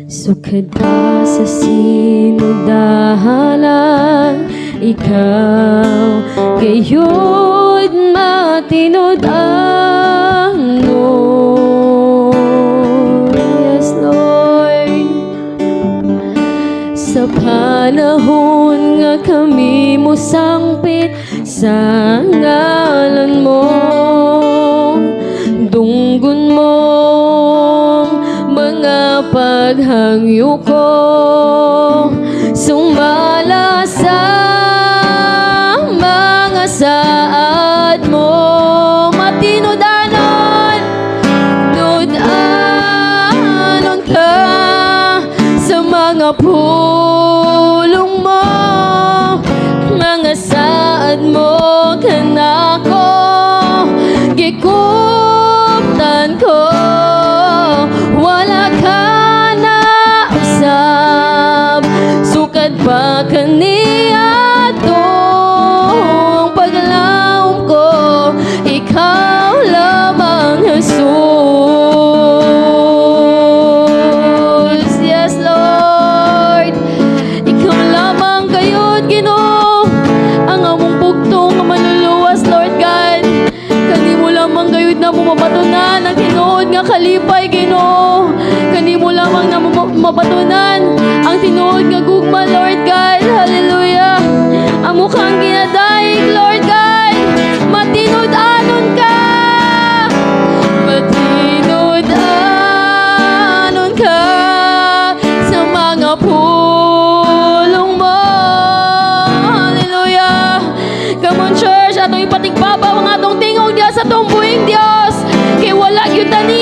Sukad ka sa sinudahalan, ikaw gayud matinud-ano. Yes, Lord. Sa panahon nga kami mo sangpit sa ngalan mo, dunggon mo mga paghangyo ko, sumala sa mga saad mo. Matinudanon, nudanon ka sa mga pulong mo, mga saad mo kanako gikuptan ko. Wala ka na usab, sukad pa kaniya tong paglaom ko, ikaw lamang Jesus. Yes, Lord, ikaw lamang kayod Ginoo, ang among bugtong nga manluluwas, Lord God. Kanimo lamang gayud na mo mapatunan ang tinuod nga kalipay, Ginoo. Kanimo lamang na mapatunan ang tinuod nga gugma, Lord God. Hallelujah. Ang mukhang ginadaig, Lord God. Matinud-anon ka. Matinud-anon ka sa mga pulong mo. Hallelujah. Come on, church, atong ipatigbabaw ang atong tingog diya sa atong buhing Dios. Kay wala gyud tani